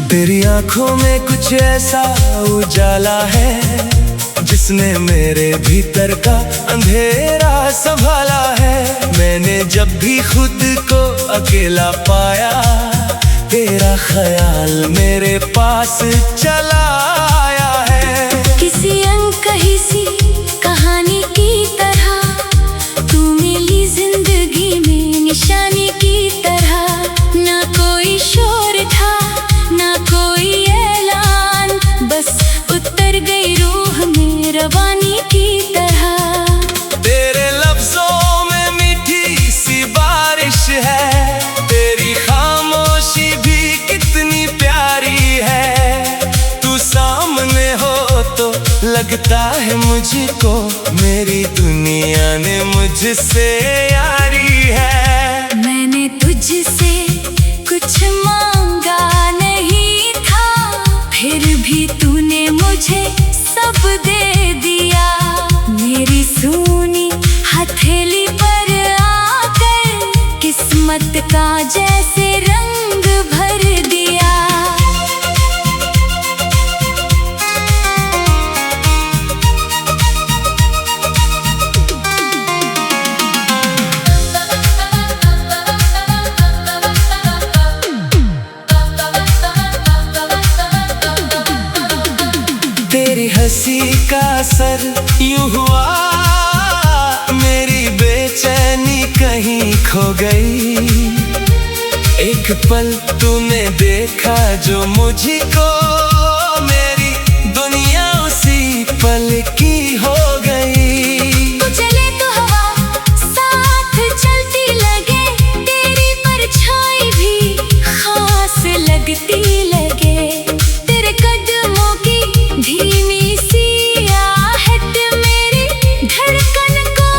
तेरी आंखों में कुछ ऐसा उजाला है जिसने मेरे भीतर का अंधेरा संभाला है। मैंने जब भी खुद को अकेला पाया, तेरा ख्याल मेरे पास चला आया है। किसी अनकही सी कहानी की तरह तू मिली जिंदगी में निशानी की तरह। ना कोई शोर था ना कोई ऐलान, बस उतर गई रूह में रवानी की तरह। तेरे लफ्जों में मीठी सी बारिश है, तेरी खामोशी भी कितनी प्यारी है। तू सामने हो तो लगता है मुझको मेरी दुनिया ने मुझसे यारी है। मैंने तुझसे कुछ मांगा नहीं था, फिर भी तूने मुझे सब दे दिया। मेरी सूनी हथेली पर आकर किस्मत का जैसे रंग भर दिया। तेरी हंसी का असर यूं हुआ, मेरी बेचैनी कहीं खो गई। एक पल तूने देखा जो मुझको, मेरी दुनिया उसी पल की हो गई। तू चले तो हवा साथ चलती लगे, तेरी परछाई भी खास लगती लगे। तेरे कदमों की धीमी सी आहट मेरी धड़कन को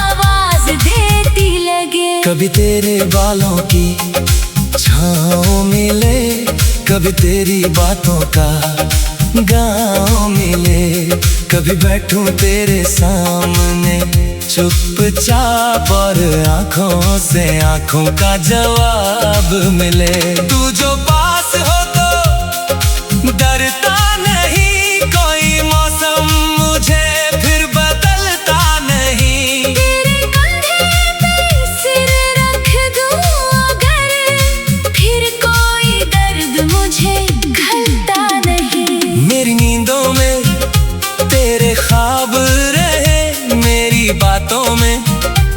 आवाज देती लगे। कभी तेरे बालों की छाँव मिले, कभी तेरी बातों का गाँव मिले। कभी बैठूं तेरे सामने चुपचाप और आंखों से आंखों का जवाब मिले। तू जो पास हो तो डरता नहीं, कोई मौसम मुझे फिर बदलता नहीं। तेरे कंधे पे सिर रख दूं अगर, फिर कोई दर्द मुझे घलता नहीं। मेरी नींदों में तेरे ख्वाब रहे, मेरी बातों में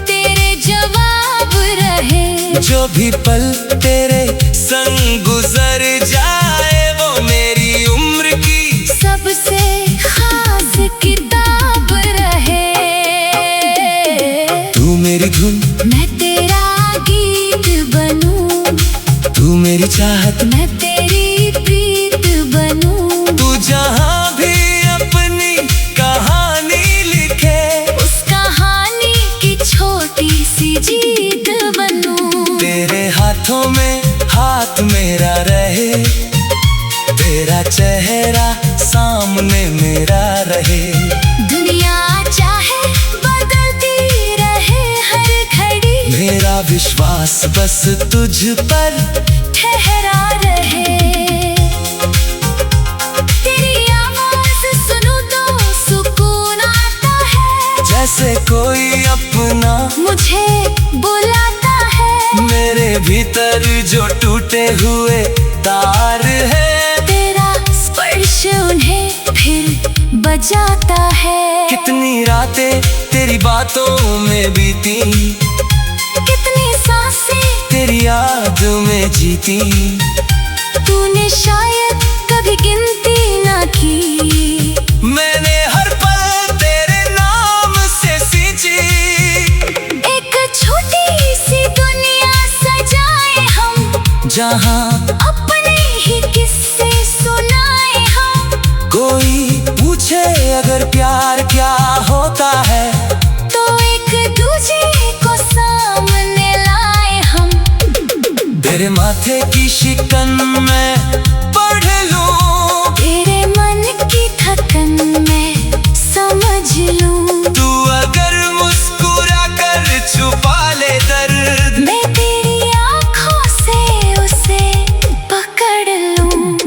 तेरे जवाब रहे। जो भी पल तेरे संग गुजर जाए, वो मेरी उम्र की सबसे खास किताब रहे। तू मेरी धुन मैं तेरा गीत बनूं, तू मेरी चाहत मैं तेरी प्रीत बनूं। तू जहाँ भी अपनी कहानी लिखे, उस कहानी की छोटी सी जीत बनूं। तेरे हाथों में हाथ मेरा रहे, तेरा चेहरा सामने मेरा रहे। दुनिया चाहे बदलती रहे हर घड़ी, मेरा विश्वास बस तुझ पर ठहरा रहे। तेरी आवाज सुनूं तो सुकून आता है, जैसे कोई अपना मुझे बुलाता है। मेरे भीतर जो टूटे हुए तार है, तेरा स्पर्श उन्हें फिर बजाता है। कितनी रातें तेरी बातों में बीती, कितनी सांसें तेरी याद में जीती। तूने शायद कभी गिनती ना की, मैंने हर पल तेरे नाम से सींची। एक छोटी सी दुनिया सजाए हम, जहाँ अपने ही किस्से सुनाए हम। कोई पूछे अगर प्यार क्या होता है, तो एक दूजे को सामने लाए हम। तेरे माथे की शिकन में पढ़ लूं, तेरे मन की थकन में समझ लूं। तू अगर मुस्कुरा कर छुपा ले दर्द, मैं तेरी आँखों से उसे पकड़ लूं।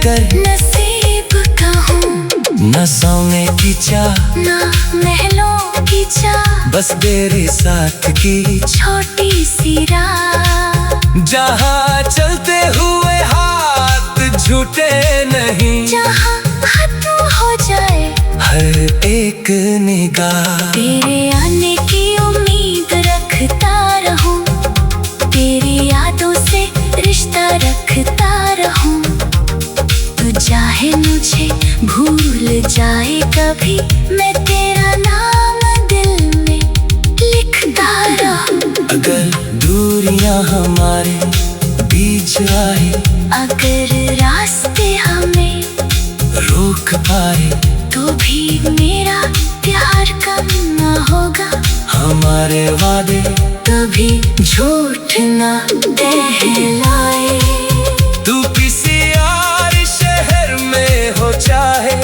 कर नसीब का हूँ, न सोने की चाह ना महलों की चाह, बस तेरे साथ की छोटी सी राह। जहाँ चलते हुए हाथ झूठे नहीं, जहाँ खत्म हो जाए हर एक निगाह। तेरे आने की उम्मीद रखता रहूं, तेरी यादों से रिश्ता रखता रहूं। तू चाहे मुझे भूल जाए कभी, मैं तेरा नाम दिल में लिखता रहूं। अगर दूरियां हमारे बीच आए, अगर रास्ते हमें रोक पाए, तो भी मेरा प्यार कम न होगा। हमारे वादे कभी झूठ न कहलाए। तू किसी और शहर में हो चाहे,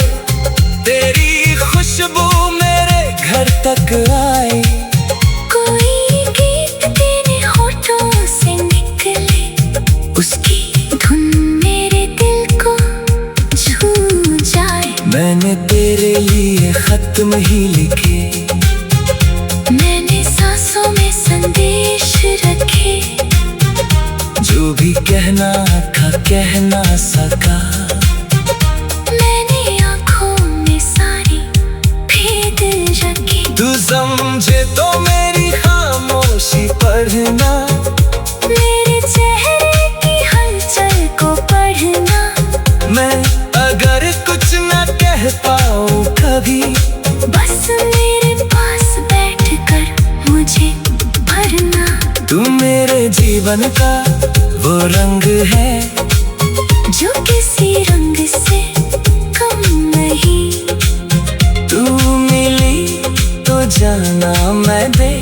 तेरी खुशबू मेरे घर तक आए। कोई गीत तेरे होठों से निकले, उसकी धुन मेरे दिल को छू जाए। मैंने तेरे लिए खत्म ही लिखे, मैंने सांसों में संदेश रखे, जो भी कहना था कह ना सका। मैंने आँखों में सारी भेद रखे। तू समझे तो मेरी खामोशी पढ़ना, मेरे चेहरे की हलचल को पढ़ना। मैं अगर कुछ न कह पाऊँ कभी, बस मेरे पास बैठकर मुझे भरना। तू मेरे जीवन का वो रंग है, जो किसी रंग से कम नहीं। तू मिली तो जाना मैं दे।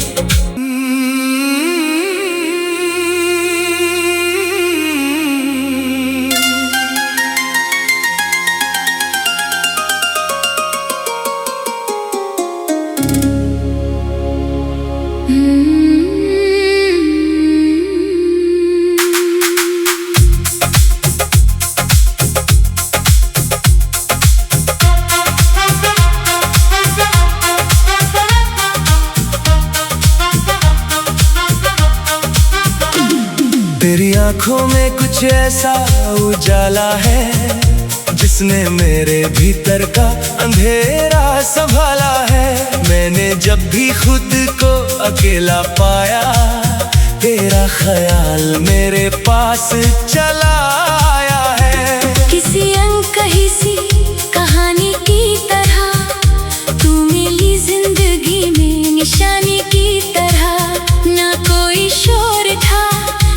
तेरी आंखों में कुछ ऐसा उजाला है, जिसने मेरे भीतर का अंधेरा संभाला है। मैंने जब भी खुद को अकेला पाया, तेरा ख्याल मेरे पास चला आया है। किसी अनकही सी कहानी की तरह तू मिली जिंदगी में निशानी की तरह। ना कोई शोर था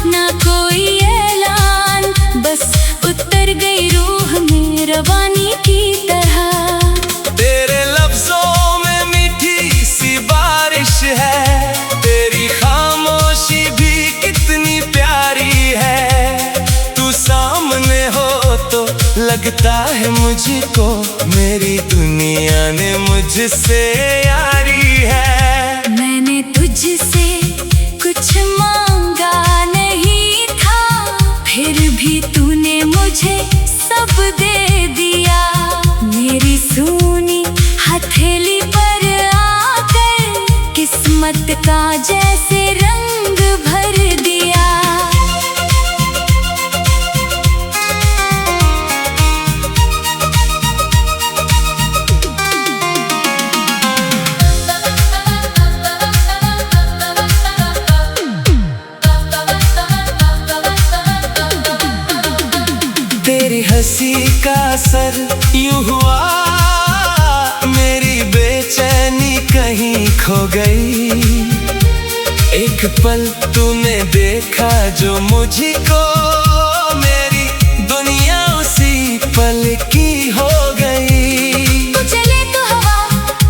ना कोई ऐलान, बस उतर गई रूह में रवानी की तरह। तेरे लफ्जों में मीठी सी बारिश है, तेरी खामोशी भी कितनी प्यारी है। तू सामने हो तो लगता है मुझको, मेरी दुनिया ने मुझसे यारी है। मैंने तुझसे कुछ मांगा नहीं था, फिर भी तूने मुझे सब दे दिया। मेरी सूनी हथेली पर आकर किस्मत का जैसे रंग भर दिया। तेरी हंसी का असर यूं हुआ, मेरी बेचैनी कहीं खो गई। एक पल तूने देखा जो मुझको, मेरी दुनिया उसी पल की हो गई। तू चले तो हवा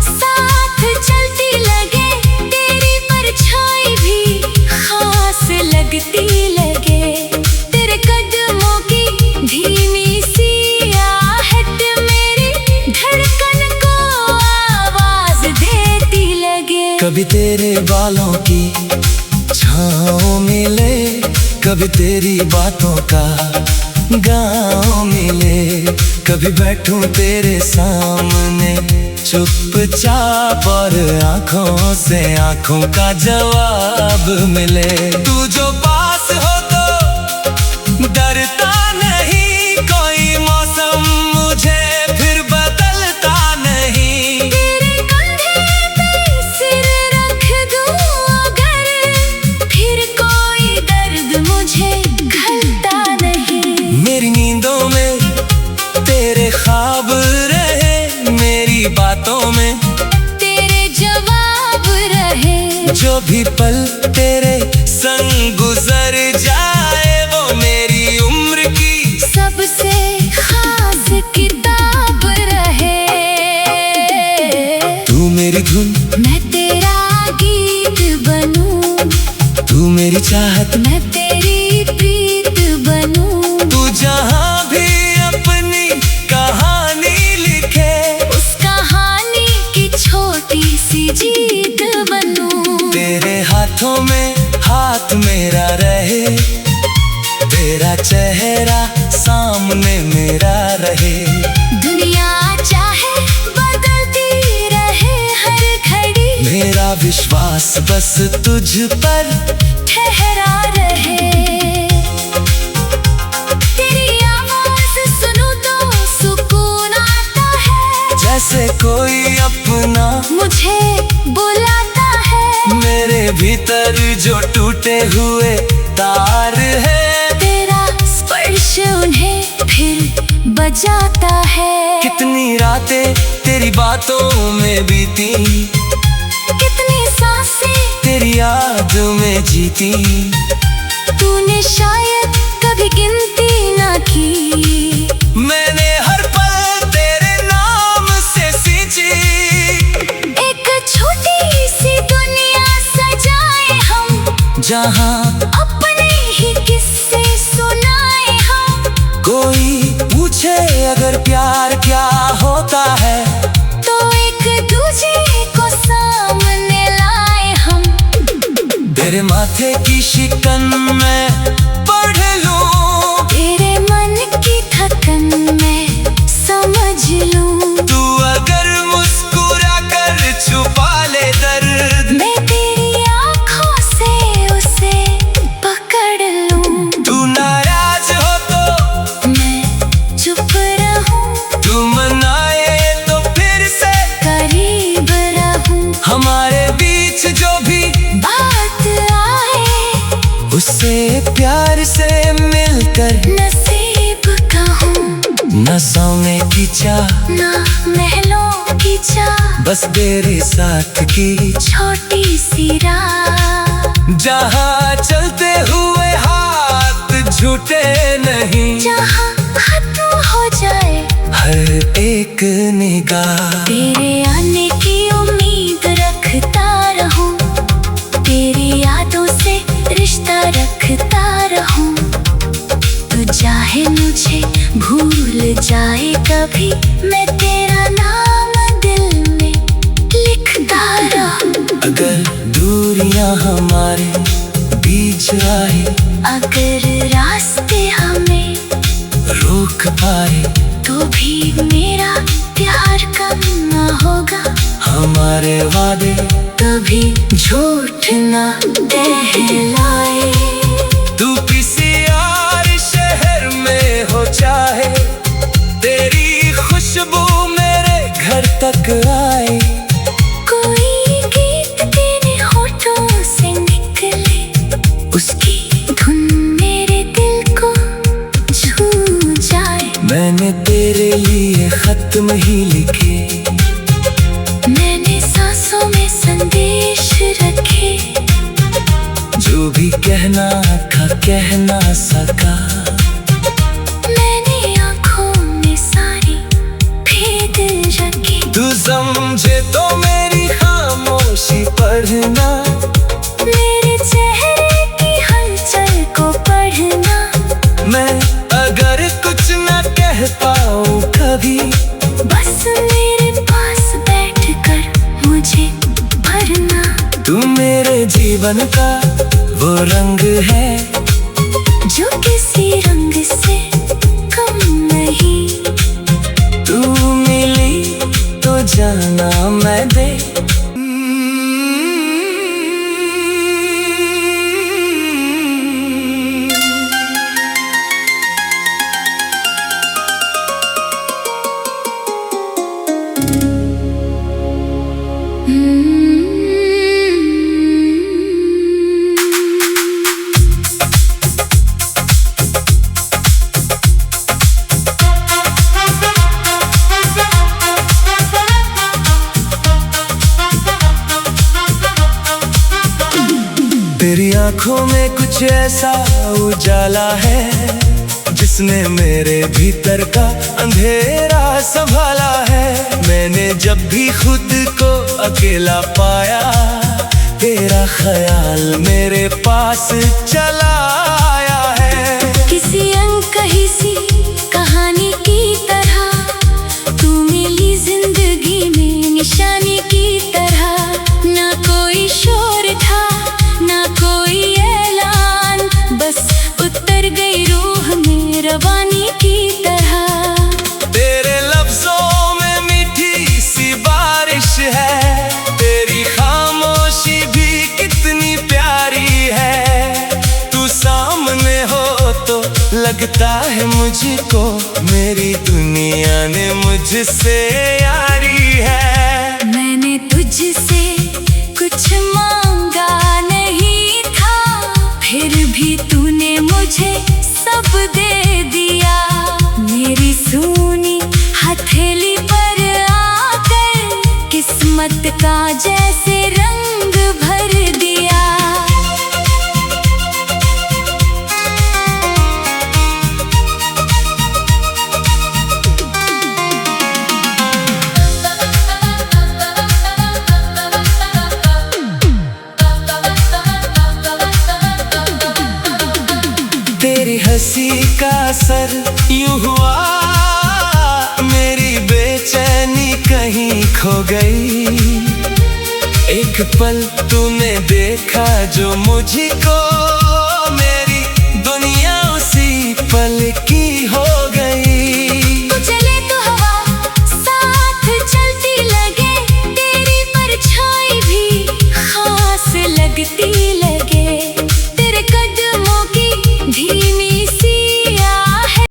साथ चलती लगे, तेरी परछाई भी खास लगती लगे। तेरे कदमों की धीमी सी आहट मेरी धड़कन को आवाज देती लगे। कभी तेरे बालों की छाँव मिले, कभी तेरी बातों का गाँव मिले, कभी बैठूं तेरे सामने चुपचाप और आंखों से आंखों का जवाब मिले। तू जो पास हो तो डरता नहीं, कोई मौसम मुझे फिर बदलता नहीं। तेरे कंधे पे सिर रख दूं अगर, फिर कोई दर्द मुझे घलता नहीं। मेरी नींदों में तेरे ख्वाब रहे, मेरी बातों में तेरे जवाब रहे। जो भी पल तेरे संग गुजर जाए, वो मेरी उम्र की सबसे खास किताब रहे। तू मेरी धुन, मैं तेरा गीत बनूं, तू मेरी चाहत, मैं तेरी प्रीत बनूं। तू जहाँ भी अपनी कहानी लिखे, उस कहानी की छोटी सी जीत बनूं। तेरे हाथों में हाथ मेरा रहे, तेरा चेहरा सामने मेरा रहे। दुनिया चाहे बदलती रहे हर घड़ी, मेरा विश्वास बस तुझ पर ठहरा रहे। तेरी आवाज सुनूं तो सुकून आता है, जैसे कोई अपना मुझे बुलाता है। मेरे भीतर जो टूटे हुए तार है, तेरा स्पर्श उन्हें फिर बजाता है। कितनी रातें तेरी बातों में बीती, कितनी सांसें तेरी याद में जीती। तूने शायद कभी गिनती ना की, मैंने हर पल तेरे नाम से सींची। एक छोटी सी दुनिया सजाए हम, जहाँ अपने ही किस्से सुनाए हम। कोई पूछे अगर प्यार क्या होता है, तो एक दूजे को सामने लाए हम। तेरे माथे की शिकन में पढ़ लूं, तेरे मन की थकन में समझ लूं। तू अगर मुस्कुरा कर छुपा ले दर्द, मैं तेरी आँखों से उसे पकड़ लूं। तू नाराज हो तो मैं चुप रहूं, तू मनाए तो फिर से करीब रहूं। हमारे बीच जो भी बात आए, उससे प्यार से मिलकर नसीब कहूं। न सोने की चाह, ना महलों की चाह, बस तेरे साथ की छोटी सी राह। जहाँ चलते हुए हाथ झूठे नहीं, जहाँ खत्म हो जाए हर एक निगाह। तेरे आने की उम्मीद रखता रहूं, तेरी यादों से रिश्ता रखता रहूं। तू चाहे मुझे भूल जाए कभी, मैं तेरा नाम दिल में लिखता रहूं। अगर दूरियां हमारे बीच आए, अगर रास्ते हमें रोक पाए, तो भी मेरा प्यार कम न होगा। हमारे वादे कभी झूठ न कहलाए। तू किसी और शहर में हो चाहे, तेरी खुशबू मेरे घर तक आए। कोई गीत तेरे होठों से निकले, उसकी धुन मेरे दिल को छू जाए। मैंने तेरे लिए खत्म ही लिखे, मैंने सांसों में संदेश रखे। जो भी कहना था कह ना सका, मैंने आँखों में सारी भेद रखे। तू समझे तो मेरी खामोशी पढ़ना, मेरे चेहरे की हलचल को पढ़ना। मैं अगर कुछ न कह पाऊँ कभी, बस मेरे पास बैठकर मुझे भरना। तू मेरे जीवन का वो रंग है, जो किसी रंग से कुछ ऐसा उजाला है जिसने मेरे भीतर का अंधेरा संभाला है। मैंने जब भी खुद को अकेला पाया, तेरा ख्याल मेरे पास चला आया है। किसी अनकही सी कहानी की तरह तू मिली जिंदगी में निशानी की तरह। ना कोई शोर था ना कोई ऐलान, बस उतर गई रूह में रवानी की तरह। तेरे लफ्जों में मीठी सी बारिश है, तेरी खामोशी भी कितनी प्यारी है। तू सामने हो तो लगता है मुझको मेरी दुनिया ने मुझसे यारी है। मैंने तुझसे कुछ मांगा नहीं था, फिर भी तूने मुझे सब दे दिया। मेरी सूनी हथेली पर आकर किस्मत का जैसे रंग भर दिया। तेरी हंसी का असर यूं हुआ, मेरी बेचैनी कहीं खो गई। एक पल तूने देखा जो मुझको, मेरी दुनिया उसी पल की